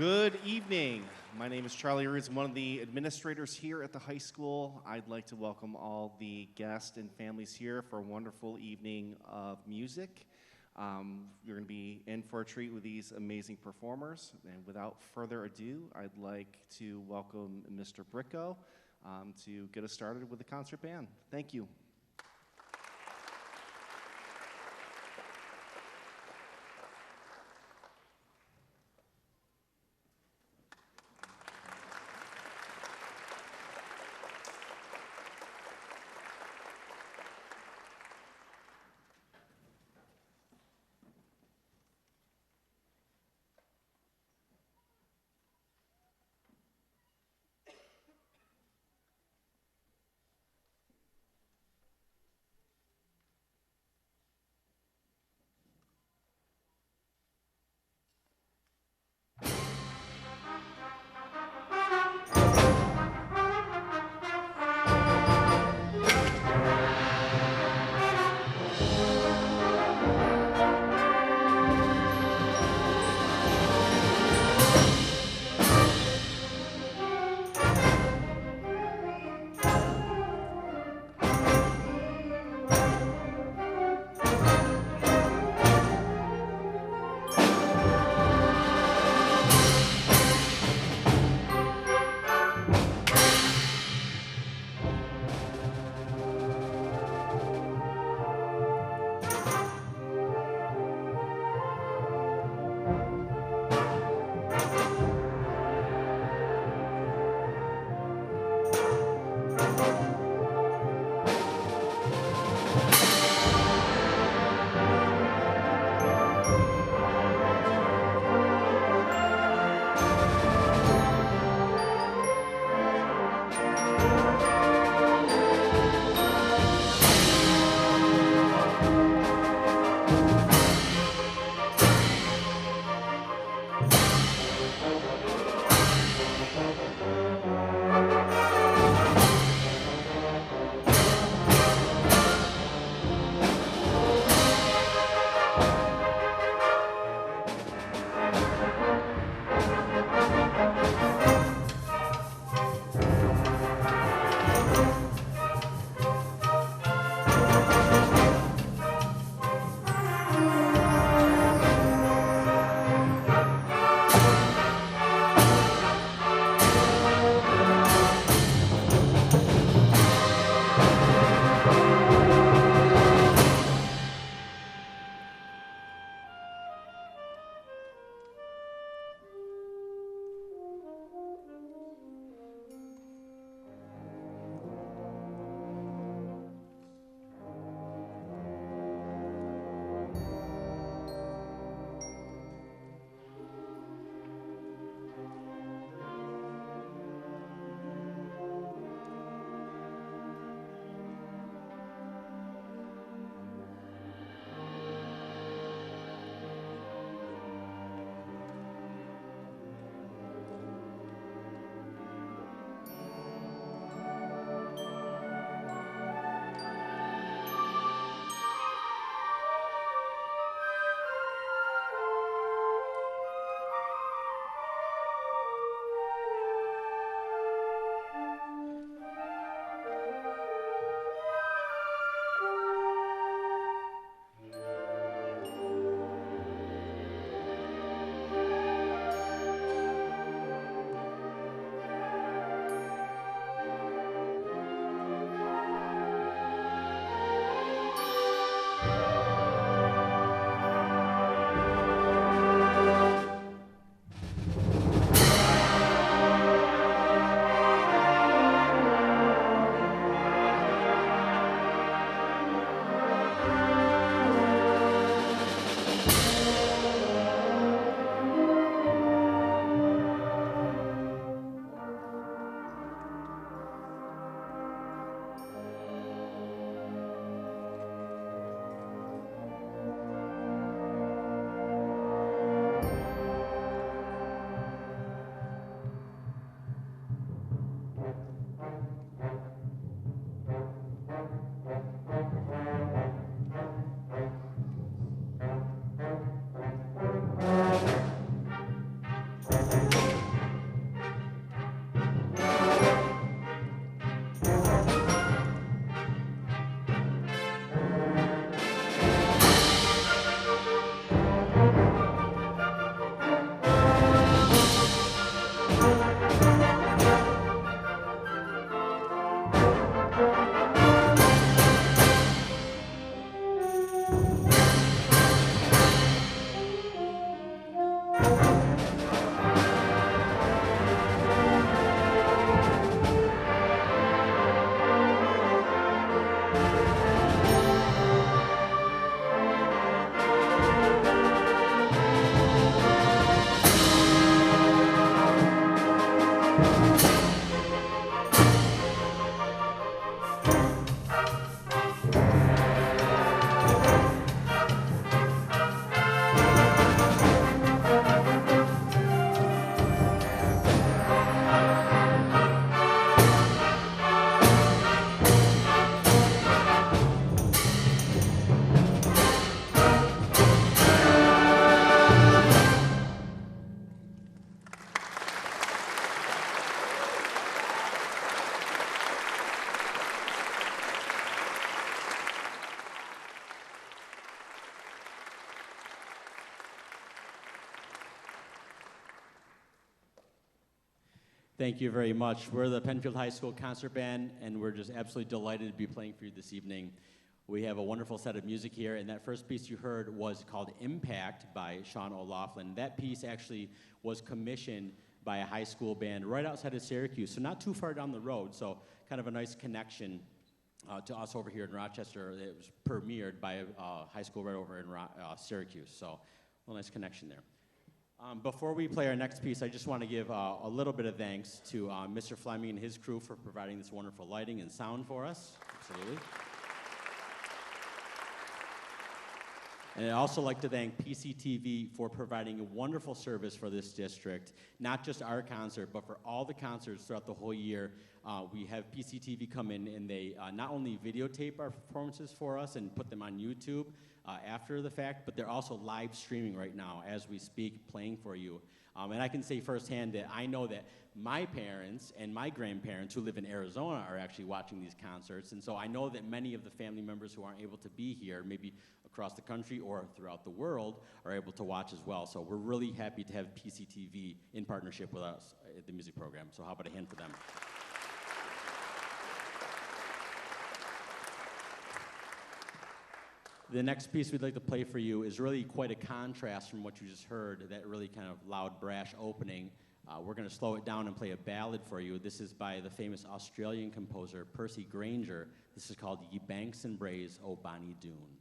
Good evening. My name is Charlie Reeves. I'm one of the administrators here at the high school. I'd like to welcome all the guests and families here for a wonderful evening of music. You're going to be in for a treat with these amazing performers. And without further ado, I'd like to welcome Mr. Bricko to get us started with the concert band. Thank you. Thank you very much. We're the Penfield High School Concert Band, and we're just absolutely delighted to be playing for you this evening. We have a wonderful set of music here, and that first piece you heard was called Impact by Sean O'Laughlin. That piece actually was commissioned by a high school band right outside of Syracuse, so not too far down the road, so kind of a nice connection to us over here in Rochester. It was premiered by a high school right over in Syracuse, so a nice connection there. Before we play our next piece, I just want to give a little bit of thanks to Mr. Fleming and his crew for providing this wonderful lighting and sound for us. Absolutely. And I'd also like to thank PCTV for providing a wonderful service for this district, not just our concert, but for all the concerts throughout the whole year. We have PCTV come in and they not only videotape our performances for us and put them on YouTube after the fact, but they're also live streaming right now as we speak, playing for you. And I can say firsthand that I know that my parents and my grandparents who live in Arizona are actually watching these concerts, and so I know that many of the family members who aren't able to be here, maybe across the country or throughout the world, are able to watch as well. So we're really happy to have PCTV in partnership with us at the music program. So how about a hand for them? The next piece we'd like to play for you is really quite a contrast from what you just heard, that really kind of loud, brash opening. We're going to slow it down and play a ballad for you. This is by the famous Australian composer Percy Grainger. This is called Ye Banks and Braes o Bonnie Doon.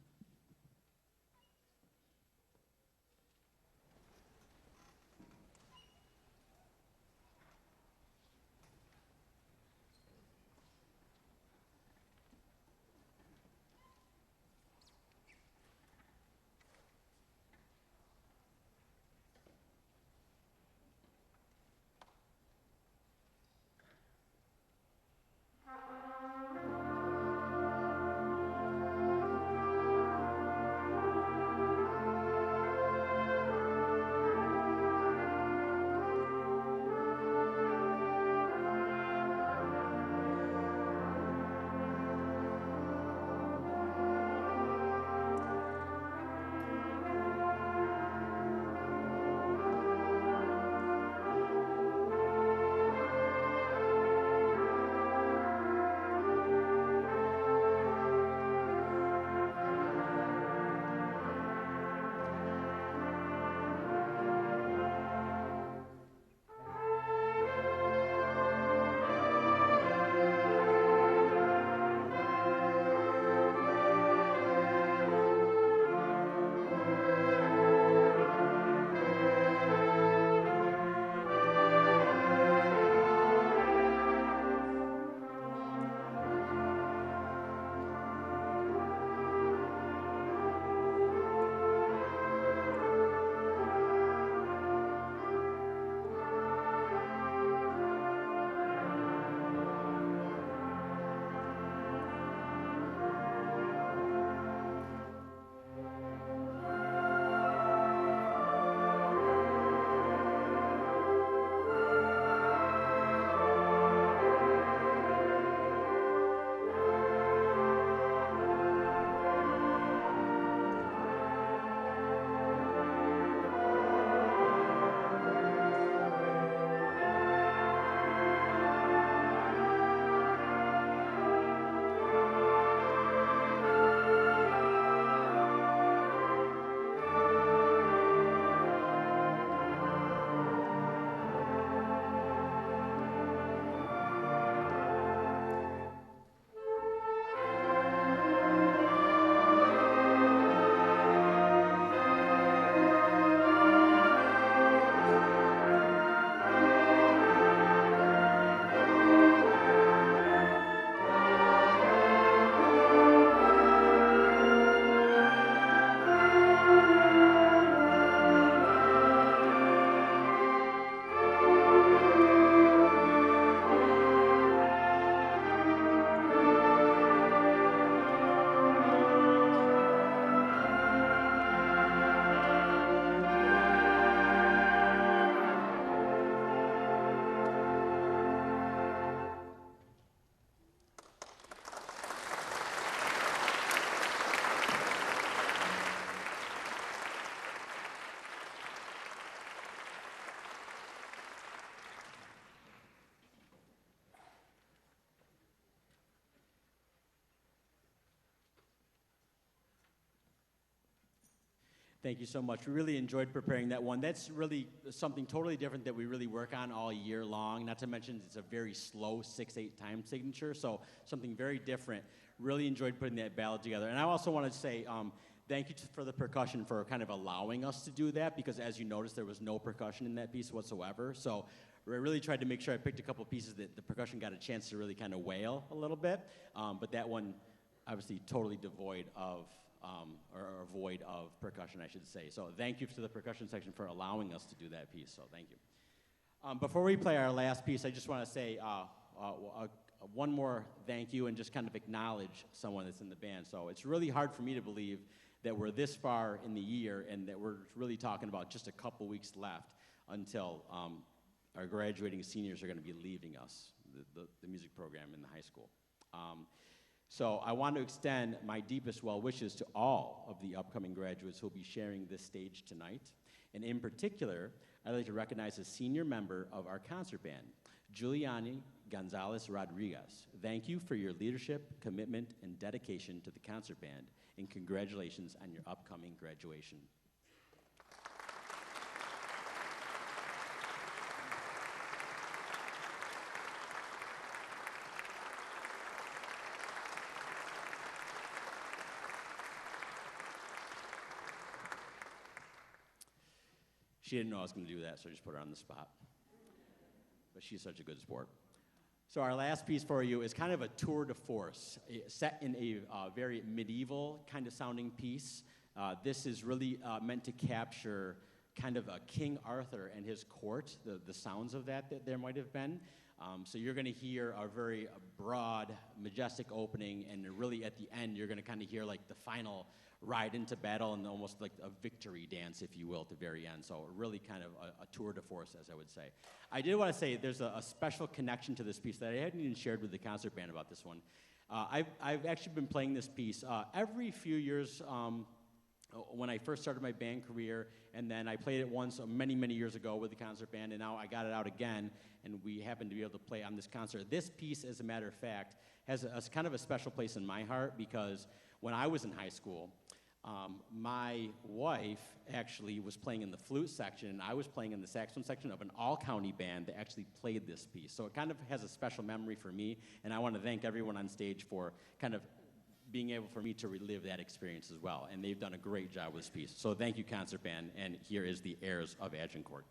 Thank you so much. We really enjoyed preparing that one. That's really something totally different that we really work on all year long. Not to mention it's a very slow 6/8 time signature, so something very different. Really enjoyed putting that ballad together. And I also want to say thank you for the percussion for kind of allowing us to do that, because as you noticed, there was no percussion in that piece whatsoever. So I really tried to make sure I picked a couple pieces that the percussion got a chance to really kind of wail a little bit. But that one, obviously, totally devoid of or void of percussion, I should say. So thank you to the percussion section for allowing us to do that piece, so thank you. Before we play our last piece, I just want to say one more thank you and just kind of acknowledge someone that's in the band. So it's really hard for me to believe that we're this far in the year and that we're really talking about just a couple weeks left until our graduating seniors are going to be leaving us, the music program in the high school. So I want to extend my deepest well wishes to all of the upcoming graduates who will be sharing this stage tonight. And in particular, I'd like to recognize a senior member of our concert band, Giuliani Gonzalez Rodriguez. Thank you for your leadership, commitment, and dedication to the concert band, and congratulations on your upcoming graduation. She didn't know I was going to do that, so I just put her on the spot. But she's such a good sport. So our last piece for you is kind of a tour de force, set in a very medieval kind of sounding piece. This is really meant to capture kind of a King Arthur and his court, the sounds of that there might have been. So you're going to hear a very broad, majestic opening, and really at the end, you're going to kind of hear like the final ride into battle and almost like a victory dance, if you will, at the very end. So really kind of a tour de force, as I would say. I did want to say there's a special connection to this piece that I hadn't even shared with the concert band about this one. I've actually been playing this piece every few years when I first started my band career, and then I played it once many, many years ago with the concert band, and now I got it out again, and we happen to be able to play on this concert. This piece, as a matter of fact, has a kind of a special place in my heart, because when I was in high school, my wife actually was playing in the flute section, and I was playing in the saxophone section of an all-county band that actually played this piece. So it kind of has a special memory for me, and I want to thank everyone on stage for kind of being able for me to relive that experience as well. And they've done a great job with this piece. So thank you, concert band, and here is the Heirs of Agincourt.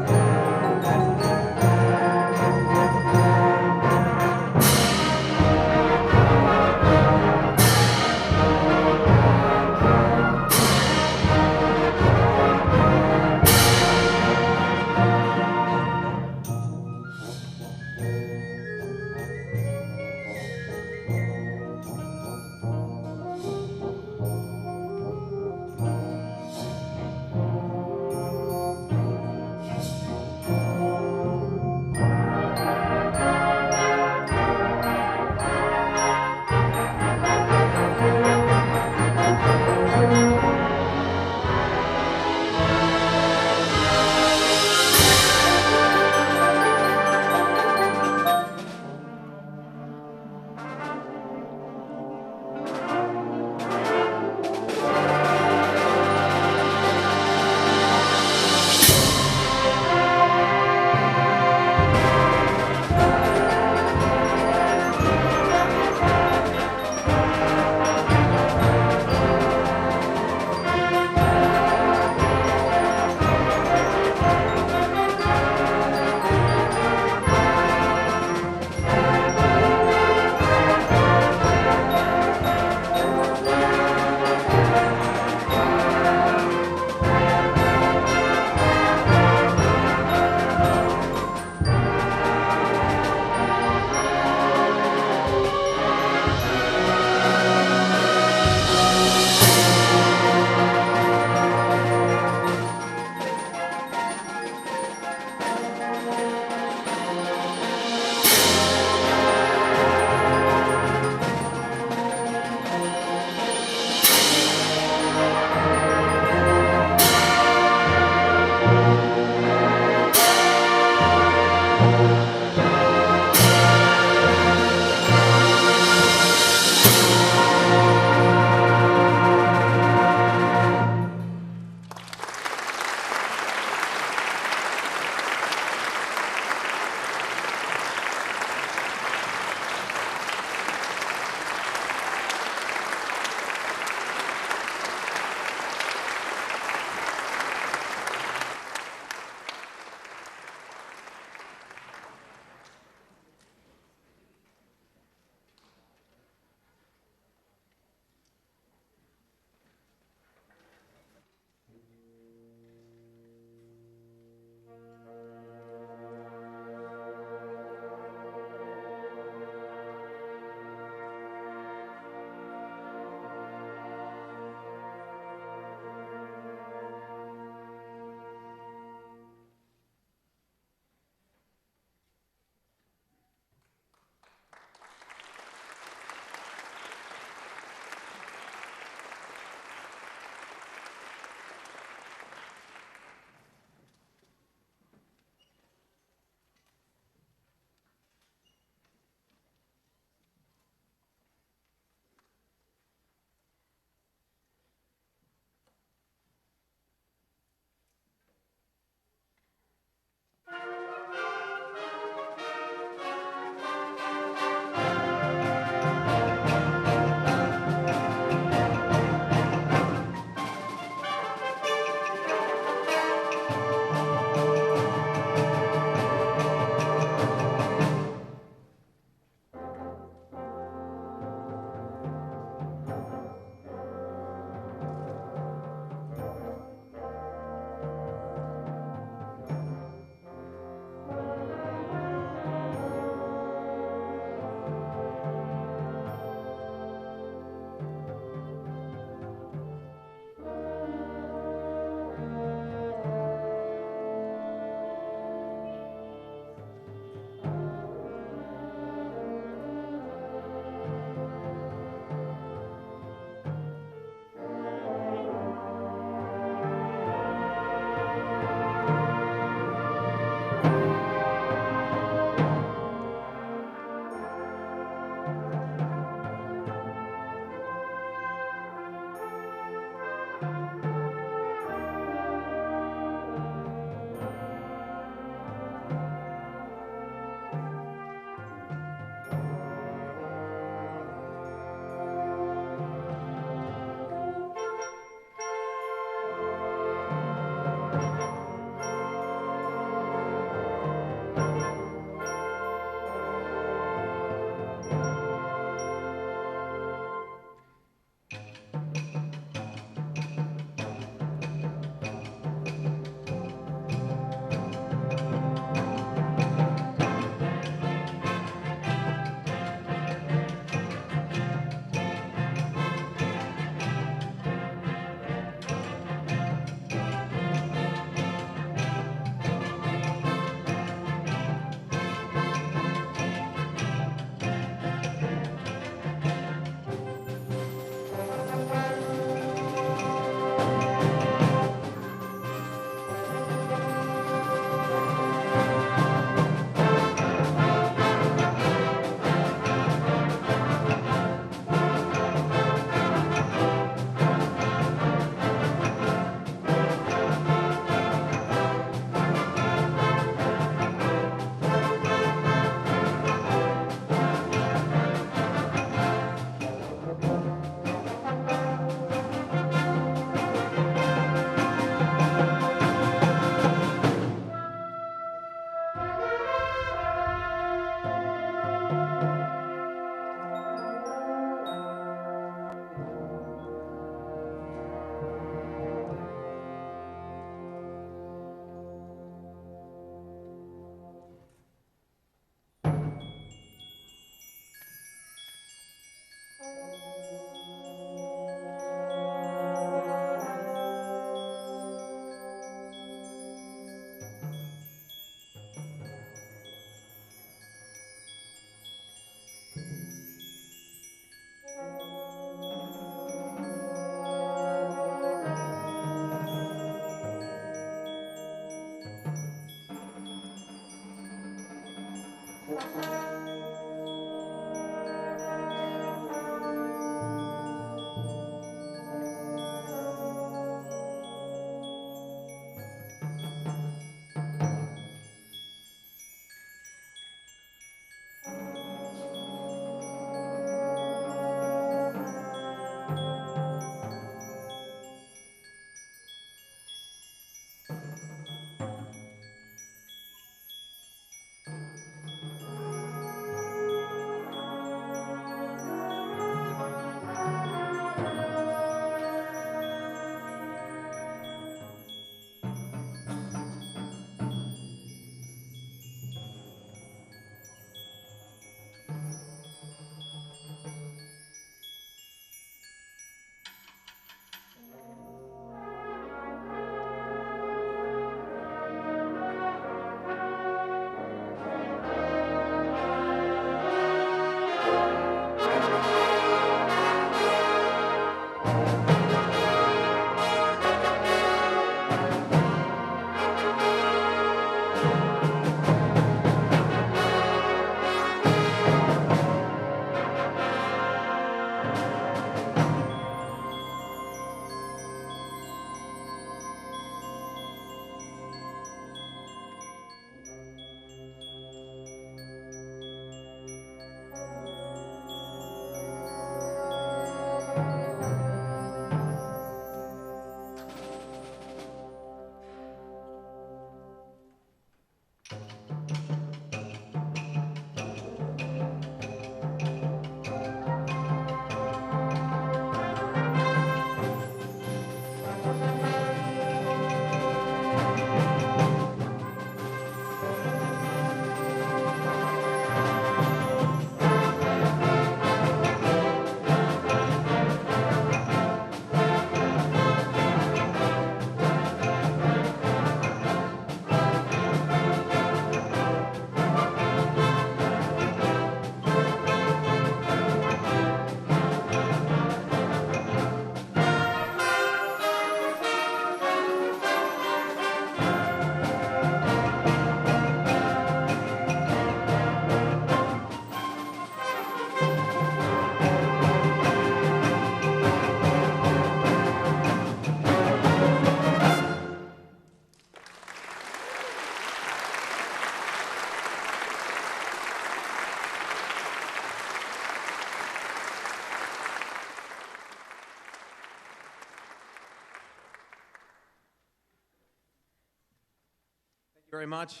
Very much.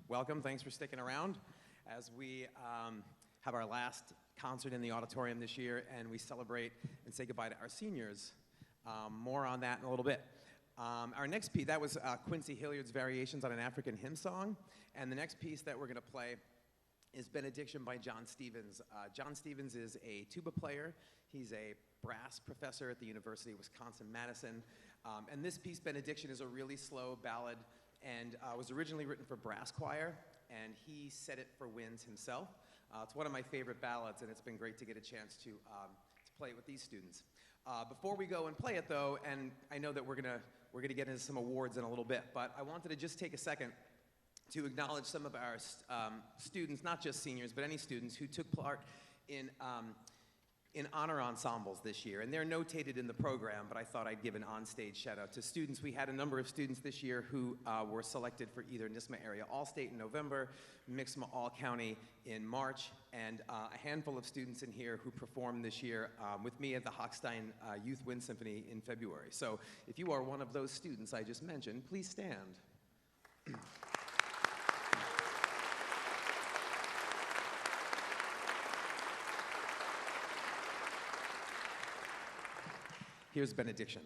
Welcome. Thanks for sticking around as we have our last concert in the auditorium this year, and we celebrate and say goodbye to our seniors. More on that in a little bit. Our next piece, that was Quincy Hilliard's Variations on an African Hymn Song, and the next piece that we're going to play is Benediction by John Stevens. John Stevens is a tuba player. He's a brass professor at the University of Wisconsin-Madison. And this piece, Benediction, is a really slow ballad and was originally written for brass choir, and he set it for winds himself. It's one of my favorite ballads, and it's been great to get a chance to play it with these students. Before we go and play it, though, and I know that we're gonna get into some awards in a little bit, but I wanted to just take a second to acknowledge some of our students, not just seniors, but any students who took part in honor ensembles this year. And they're notated in the program, but I thought I'd give an onstage shout out to students. We had a number of students this year who were selected for either NISMA Area All-State in November, MIXMA All-County in March, and a handful of students in here who performed this year with me at the Hochstein Youth Wind Symphony in February. So if you are one of those students I just mentioned, please stand. Here's Benediction.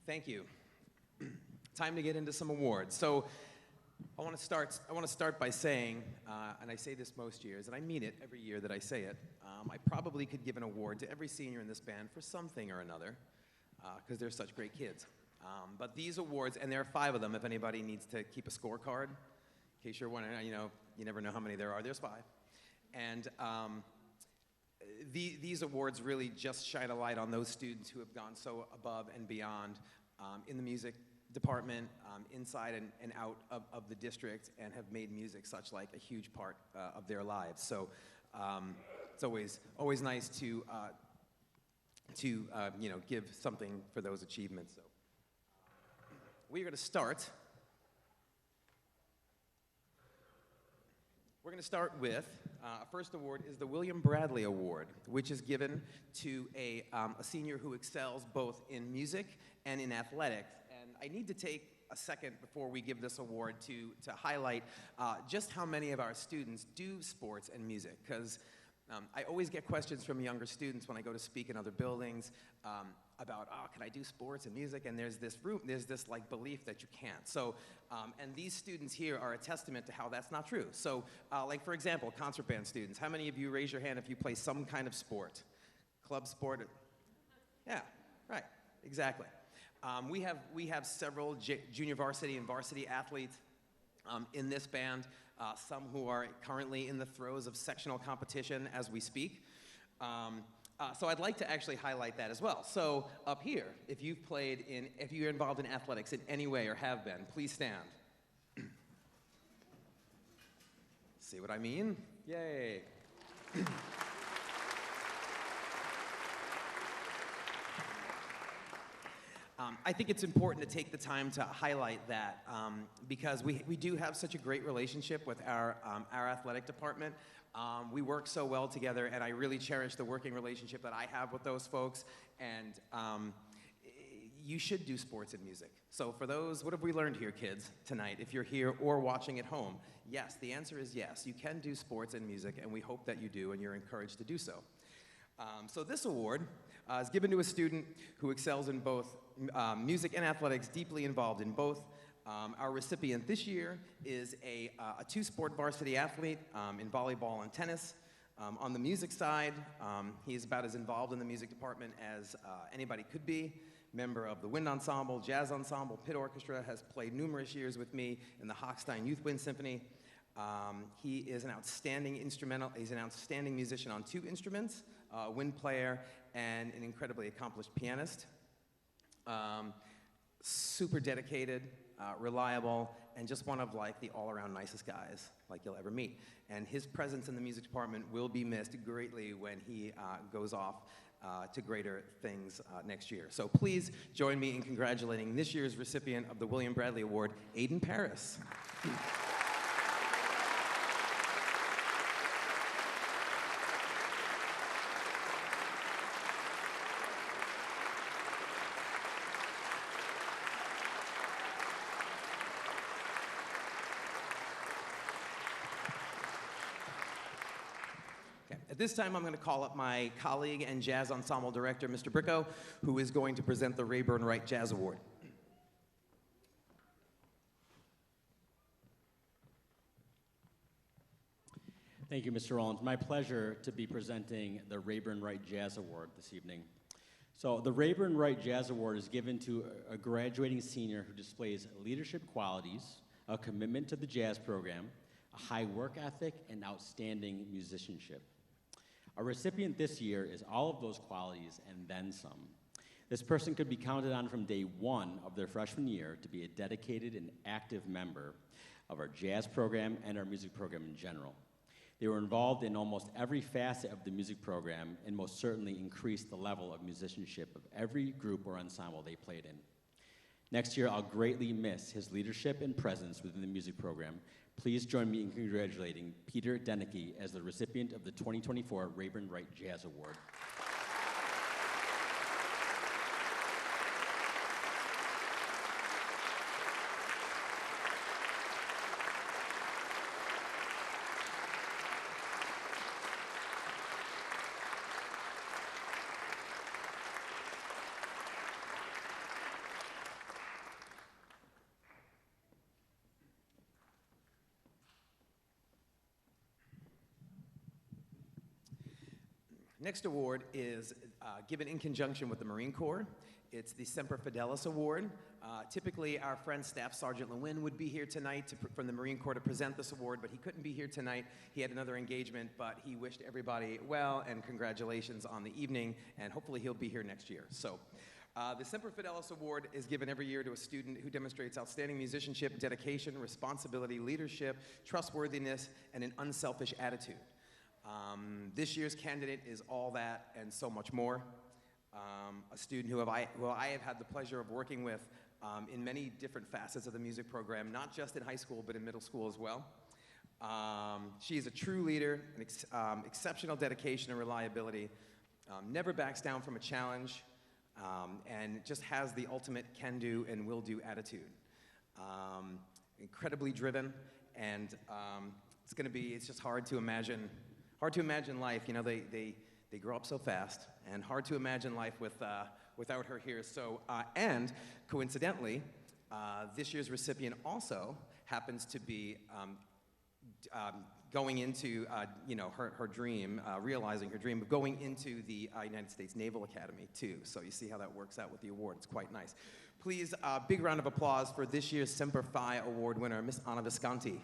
Thank you. Time to get into some awards. So I want to start by saying, and I say this most years, and I mean it every year that I say it, I probably could give an award to every senior in this band for something or another, because they're such great kids. But these awards, and there are 5 of them if anybody needs to keep a scorecard, in case you're wondering, you never know how many there are, there's 5. And these awards really just shine a light on those students who have gone so above and beyond in the music department, inside and out of the district, and have made music such like a huge part of their lives. So it's always nice to give something for those achievements. So we're going to start. We're going to start with, first award is the William Bradley Award, which is given to a senior who excels both in music and in athletics. And I need to take a second before we give this award to highlight just how many of our students do sports and music, because I always get questions from younger students when I go to speak in other buildings about, can I do sports and music? And there's this like belief that you can't. So, and these students here are a testament to how that's not true. So, like for example, concert band students, how many of you raise your hand if you play some kind of sport? Club sport? Yeah, right, exactly. We have several junior varsity and varsity athletes in this band, some who are currently in the throes of sectional competition as we speak. So I'd like to actually highlight that as well. So up here, if you're involved in athletics in any way or have been, please stand. See what I mean? Yay. I think it's important to take the time to highlight that because we do have such a great relationship with our athletic department. We work so well together, and I really cherish the working relationship that I have with those folks. And you should do sports and music. So for those, what have we learned here, kids, tonight? If you're here or watching at home, yes, the answer is yes. You can do sports and music, and we hope that you do, and you're encouraged to do so. So this award is given to a student who excels in both music and athletics, deeply involved in both. Our recipient this year is a 2-sport varsity athlete in volleyball and tennis. On the music side, he's about as involved in the music department as anybody could be. Member of the wind ensemble, jazz ensemble, pit orchestra, has played numerous years with me in the Hochstein Youth Wind Symphony. He is an outstanding he's an outstanding musician on 2 instruments, a wind player and an incredibly accomplished pianist. Super dedicated, reliable, and just one of like the all-around nicest guys like you'll ever meet. And his presence in the music department will be missed greatly when he goes off to greater things next year. So please join me in congratulating this year's recipient of the William Bradley Award, Aiden Paris. At this time, I'm going to call up my colleague and jazz ensemble director, Mr. Bricko, who is going to present the Rayburn Wright Jazz Award. Thank you, Mr. Rollins. My pleasure to be presenting the Rayburn Wright Jazz Award this evening. So the Rayburn Wright Jazz Award is given to a graduating senior who displays leadership qualities, a commitment to the jazz program, a high work ethic, and outstanding musicianship. Our recipient this year is all of those qualities and then some. This person could be counted on from day 1 of their freshman year to be a dedicated and active member of our jazz program and our music program in general. They were involved in almost every facet of the music program and most certainly increased the level of musicianship of every group or ensemble they played in. Next year, I'll greatly miss his leadership and presence within the music program. Please join me in congratulating Peter Denicky as the recipient of the 2024 Rayburn Wright Jazz Award. Next award is given in conjunction with the Marine Corps. It's the Semper Fidelis Award. Typically, our friend Staff Sergeant Lewin would be here tonight from the Marine Corps to present this award, but he couldn't be here tonight. He had another engagement, but he wished everybody well and congratulations on the evening, and hopefully he'll be here next year. So, the Semper Fidelis Award is given every year to a student who demonstrates outstanding musicianship, dedication, responsibility, leadership, trustworthiness, and an unselfish attitude. This year's candidate is all that and so much more. A student who I have had the pleasure of working with in many different facets of the music program, not just in high school, but in middle school as well. She is a true leader, exceptional dedication and reliability, never backs down from a challenge, and just has the ultimate can-do and will-do attitude. Incredibly driven, and it's just hard to imagine life. You know, they grow up so fast, and hard to imagine life without her here. So, and coincidentally, this year's recipient also happens to be going into, her dream, realizing her dream of going into the United States Naval Academy, too. So you see how that works out with the award. It's quite nice. Please, big round of applause for this year's Semper Fi Award winner, Miss Anna Visconti.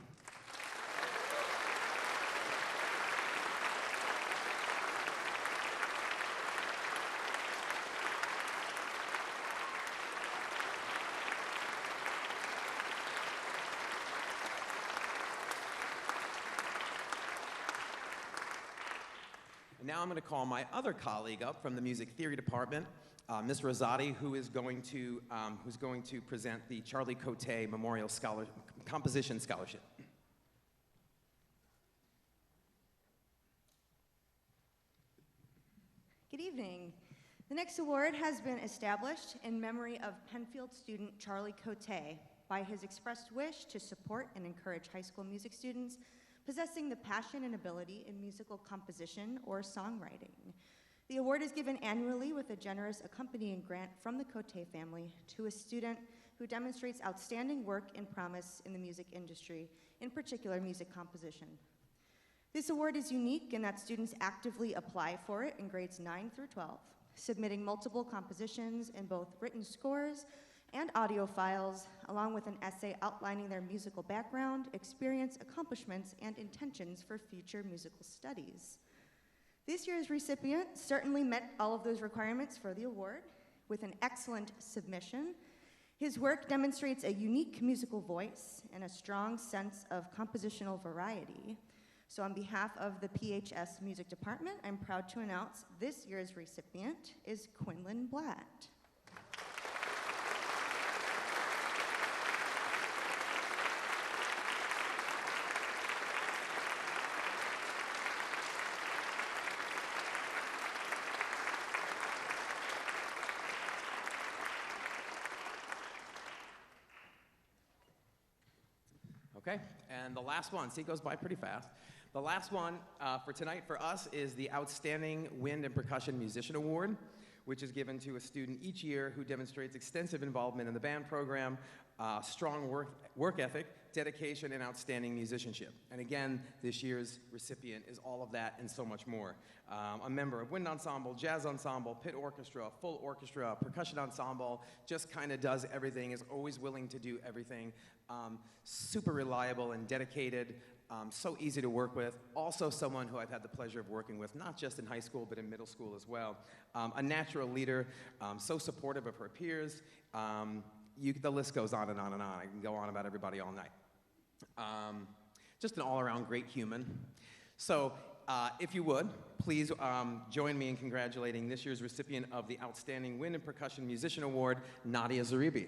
Now I'm going to call my other colleague up from the music theory department, Ms. Rosati, who is going to present the Charlie Cote Memorial Composition Scholarship. Good evening. The next award has been established in memory of Penfield student Charlie Cote by his expressed wish to support and encourage high school music students possessing the passion and ability in musical composition or songwriting. The award is given annually with a generous accompanying grant from the Cote family to a student who demonstrates outstanding work and promise in the music industry, in particular music composition. This award is unique in that students actively apply for it in grades 9 through 12, submitting multiple compositions in both written scores and audio files, along with an essay outlining their musical background, experience, accomplishments, and intentions for future musical studies. This year's recipient certainly met all of those requirements for the award with an excellent submission. His work demonstrates a unique musical voice and a strong sense of compositional variety. So on behalf of the PHS Music Department, I'm proud to announce this year's recipient is Quinlan Blatt. Okay, and the last one, see, it goes by pretty fast. The last one for tonight for us is the Outstanding Wind and Percussion Musician Award, which is given to a student each year who demonstrates extensive involvement in the band program, strong work ethic, dedication, and outstanding musicianship. And again, this year's recipient is all of that and so much more. A member of wind ensemble, jazz ensemble, pit orchestra, full orchestra, percussion ensemble, just kind of does everything, is always willing to do everything. Super reliable and dedicated, so easy to work with. Also someone who I've had the pleasure of working with, not just in high school, but in middle school as well. A natural leader, so supportive of her peers. The list goes on and on and on. I can go on about everybody all night. Just an all-around great human. So if you would, please join me in congratulating this year's recipient of the Outstanding Wind and Percussion Musician Award, Nadia Zaribi.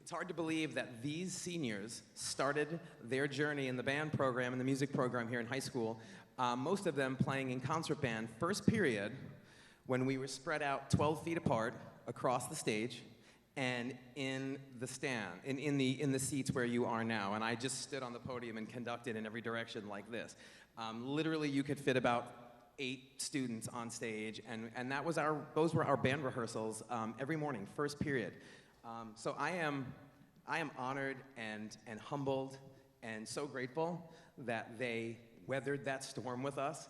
It's hard to believe that these seniors started their journey in the band program and the music program here in high school, most of them playing in concert band first period when we were spread out 12 feet apart across the stage and in the stand, in the seats where you are now. And I just stood on the podium and conducted in every direction like this. Literally, you could fit about 8 students on stage, and those were our band rehearsals every morning, first period. So I am honored and humbled and so grateful that they weathered that storm with us.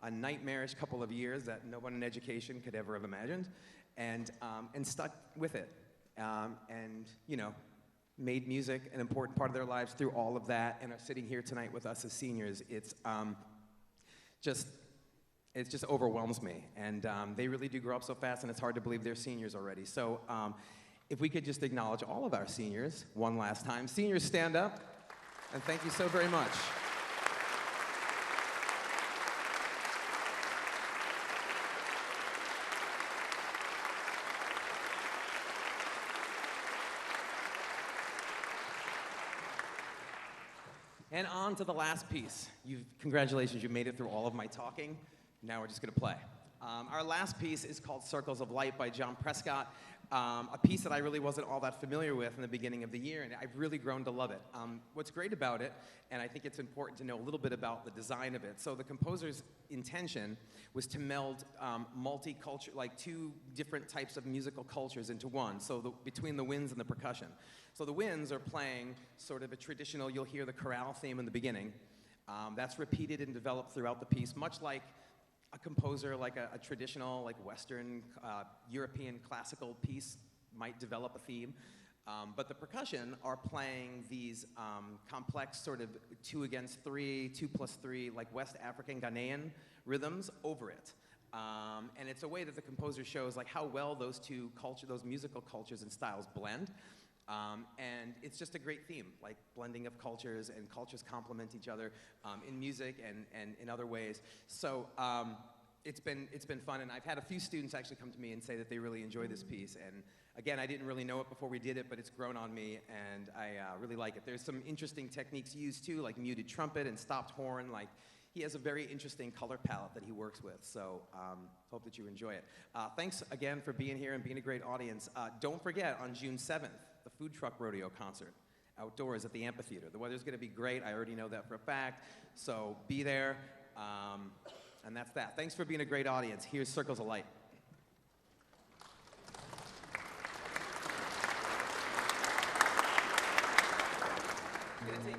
A nightmarish couple of years that no one in education could ever have imagined, and stuck with it, and made music an important part of their lives through all of that, and are sitting here tonight with us as seniors. It just overwhelms me, and they really do grow up so fast, and it's hard to believe they're seniors already. So if we could just acknowledge all of our seniors one last time. Seniors, stand up, and thank you so very much. And on to the last piece. Congratulations, you made it through all of my talking. Now we're just gonna play. Our last piece is called Circles of Light by John Prescott, a piece that I really wasn't all that familiar with in the beginning of the year, and I've really grown to love it. What's great about it, and I think it's important to know a little bit about the design of it. So the composer's intention was to meld multi-culture, like 2 different types of musical cultures into one, so between the winds and the percussion. So the winds are playing sort of a traditional, you'll hear the chorale theme in the beginning. That's repeated and developed throughout the piece, much like a composer, like a traditional, like Western, European classical piece might develop a theme. But the percussion are playing these complex sort of 2 against 3, 2 plus 3, like West African Ghanaian rhythms over it. And it's a way that the composer shows like how well those those musical cultures and styles blend. And it's just a great theme, like blending of cultures, and cultures complement each other in music and in other ways. So it's been fun, and I've had a few students actually come to me and say that they really enjoy this piece. And again, I didn't really know it before we did it, but it's grown on me, and I really like it. There's some interesting techniques used too, like muted trumpet and stopped horn. Like, he has a very interesting color palette that he works with, so hope that you enjoy it. Thanks again for being here and being a great audience. Don't forget, on June 7th, the Food Truck Rodeo concert outdoors at the amphitheater. The weather's gonna be great, I already know that for a fact, so be there, and that's that. Thanks for being a great audience. Here's Circles of Light. I'm gonna take